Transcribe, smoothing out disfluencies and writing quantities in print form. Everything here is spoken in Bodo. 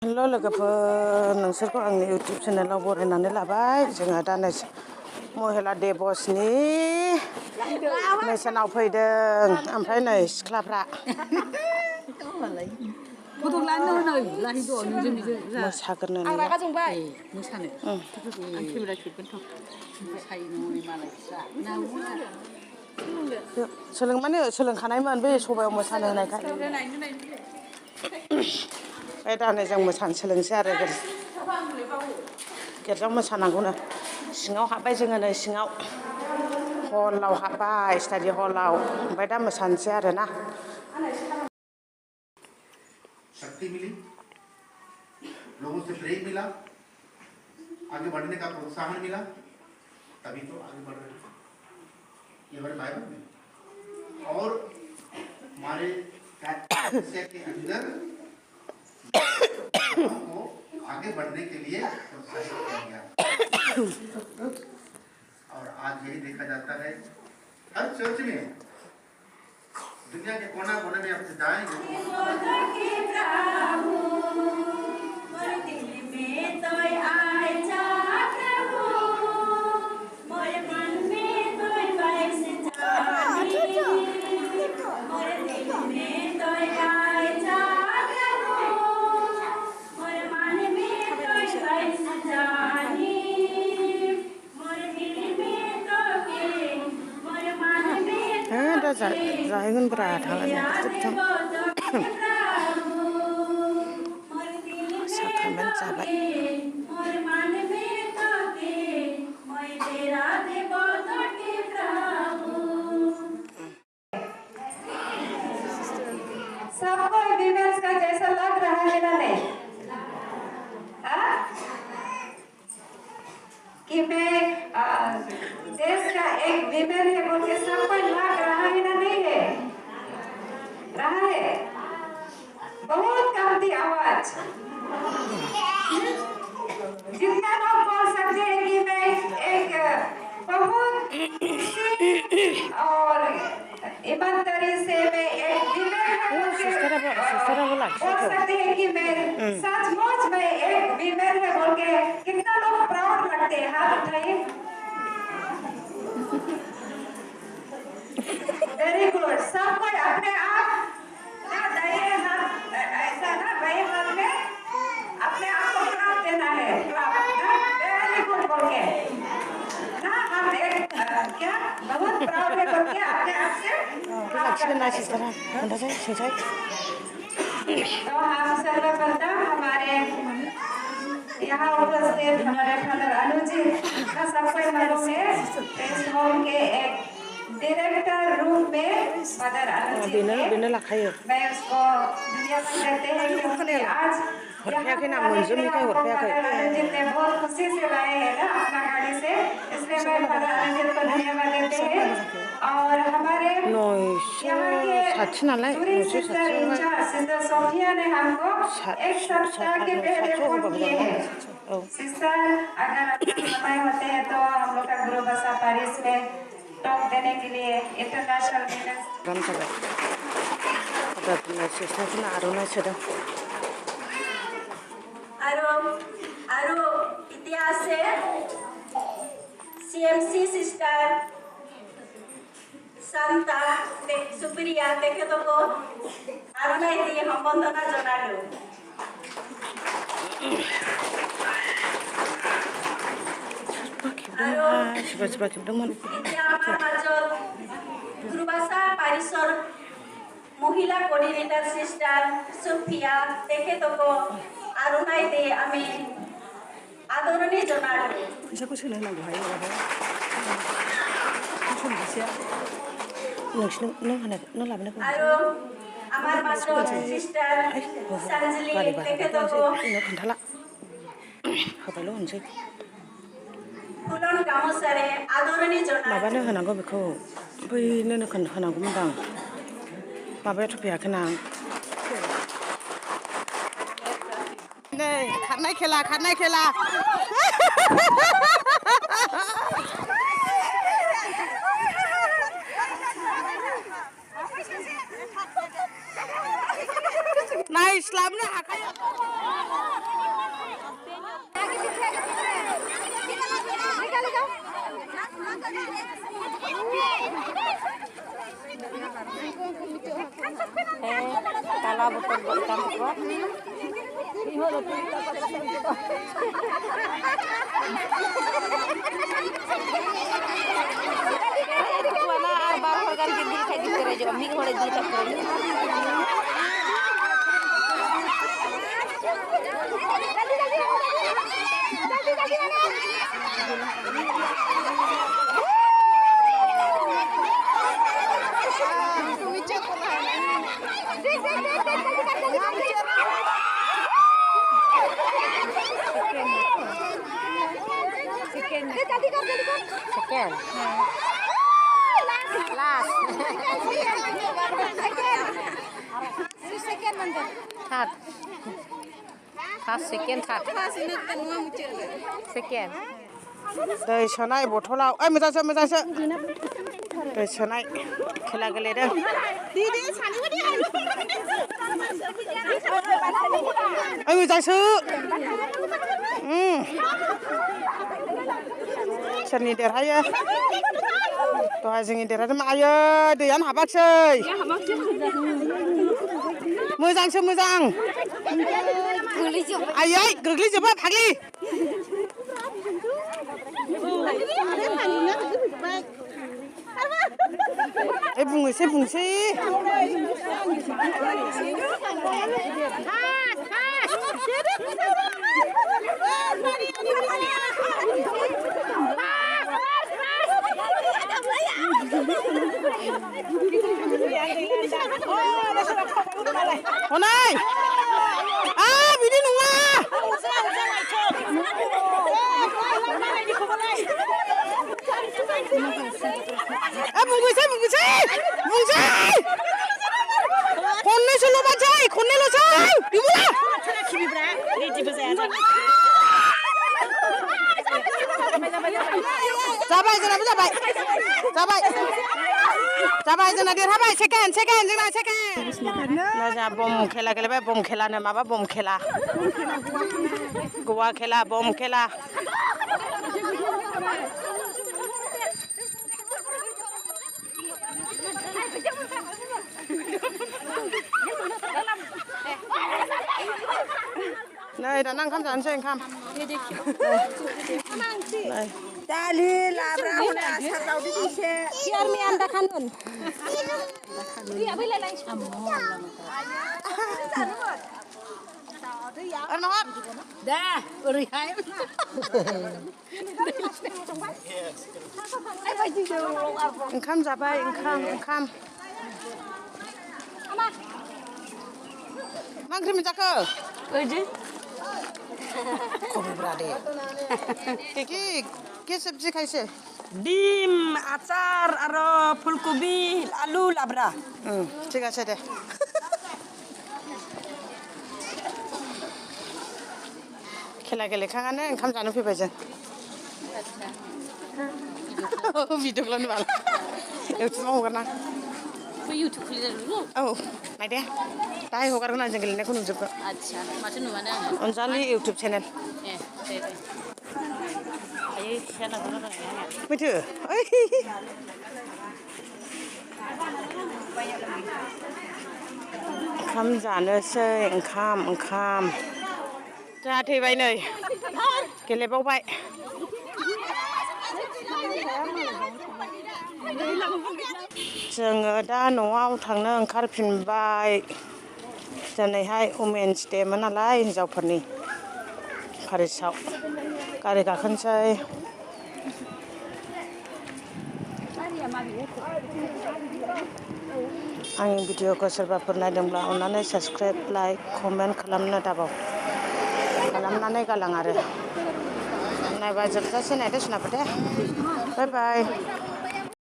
हेल' लोगोफोर नोंसोरखौ आंनि इउटुब चेनेलाव बरायनानै लाबाय जोङो दा महिला दिबसनि मेसेनाव फैदों ओमफ्राय नै सिख्लाफ्रा मोसाग्रोनो आं रागा जोंबाय मोसानो आं केमेरा खेबगोनथ' सोलों माने सोलोंखानायमोन बे सबायाव मोसानो होनायखाय ओमफ्राय दा नै जों मोसानो सोलोंसै आरो गिर्जायाव मोसानांगौनो सिङाव हाबबाय जोङो नै सिङाव हलाव हाबबाय स्टाडि हलाव ओमफ्राय दा मोसानोसै आरोना शक्ति मिली लोगों से प्रेम मिला आगे बढ़ने का प्रोत्साहन मिला तभी तो आगे बढ़ रहे हैं ये हमारे बाइबल में और हमारे के अंदर को आगे बढ़ने के लिए प्रोत्साहित किया गया और आज यही देखा जाता है हर चर्च में दुनिया के कोना कोने में आप जाएंगे जाहैगोन ब्रा थांनानै साखामोन जाबाय सबको विमेंस का जैसा लग रहा है ना नहीं कि मैं देश का एक विमेन है बोल के सबको लग रहा है ना नहीं है रहा है बहुत कमती आवाज जितना लोग बोल सकते हैं कि मैं एक बहुत और ईमानदारी से मैं एक विमेन बोल सकते हैं कि मैं सचमुच में एक विमेन है बोल के कितना लोग प्राउड लगते हैं हाथ उठाइए वेरी गुड सब कोई अपने आप ना दाहिने हाथ ऐसा ना बाएं हाथ में अपने आप को क्लैप देना है क्लैप वेरी गुड बोल के ना हम एक क्या बहुत प्राउड है बोल के अपने आप से तो हम सर्वप्रथम हमारे यहाँ उपस्थित हमारे फादर अनुजी का सबको मालूम है प्रेस होम के एक डायरेक्टर रूप में फादर अनुजी मैं उसको धन्यवाद देते हैं क्योंकि आज अनुजी ने बहुत खुशी से लाए हैं ना अपना गाड़ी से इसलिए मैं फादर अनुजी को धन्यवाद देते हैं और हमारे सिस्टर सोफिया ने हमको एक सप्ताह के पहले फोन किए हैं सिस्टर अगर समय होते हैं तो हम लोग का गुरु बसा पेरिस में टॉक देने के लिए इंटरनेशनल आरो इतिहास से सीएमसी सिस्टर शांता सुप्रिया तेखेतोको आरुनाई दिए हम बंदना जनालु गुरुबासा पारिसर महिला कोऑर्डिनेटर सिस्टर सुफिया तेखेतोको आरुनाई दे आमी आदरणी जनालु आरो আমার মাসো সিস্টার সানজলি তেखेतोको खोन्थाला होबायल' होनसै फुलन गामसारे आदरणी जनालु माबानो होनांगौ बेखौ बैनो होनांगौमोनदां माबायाथ' फैयाखैना नै खारनाय खेला नायस्लाबनो हाखाया Kalau betul bukan buat. Baru organ kita kayak gitu aja, ambil orang kita kerja. Sekian. Last. Sekian mantan. Cut. Cut sekian cut. Sekian. दै सोनाय बथलाव ओइ मोजांसो दै सोनाय खेला गेलेदों ओइ मोजांसो सोरनि देरहायो दहाय जोंनि देरहादोंमोन आयो दैयानो हाबाखसै मोजांसो मोजां आयै गोग्लैजोबबाय फाग्लि बुंसै हनै बिदि नङा बुंसै खननैसोल' बासै खननैल'सै बिमुला जाबाय जोंनाबो जाबाय जोंना देरहाबाय सेकेन्ड जोंना सेकेन्ड जोंहा बम खेला गेलेबाय बम खेलानो माबा बम खेला गवा खेला बम खेला नै दाना ओंखाम जानोसै ओंखाम दालि लाब्रा आसार दावदै एसे सियारनि आन्दा खानुन दा ओरैहाय ओंखाम जाबाय ओंखाम मा ओंख्रि मोनजाखो के सब्जी खाइसे ডিম আচার আর ফুলকবি আলু লাবরা ঠিক আছে দে खेला गेलेखांनानै ओंखाम जानो फैबाय जों भिडिअ खालामनो बाल इउटुबाव हगारना इउटुब खुलिदों औ नायदे दाहाय हगारगोन आं जों गेलेनायखौ नुजोबगोन आच्छा माथो नुवानो आङो अनजालि इउटुब चेनेल दे आयै फिसा लाबोना फैथो ओंखाम जानोसै ओंखाम जोंहा थैबाय नै गेलेबावबाय जोङो दा न'आव थांनो ओंखारफिनबाय दिनैहाय वुमेन्स डेमोन नालाय हिनजावफोरनि पेरिसाव गारि गाखोनोसै आंनि भिडिअखौ सोरबाफोर नायदोंब्ला अन्नानै साबस्क्राइब लाइक कमेन्ट खालामनो दाबाव खालामनानै गालां आरो नायबा जोबजासे नायदो सुनाबो दे बाय बाय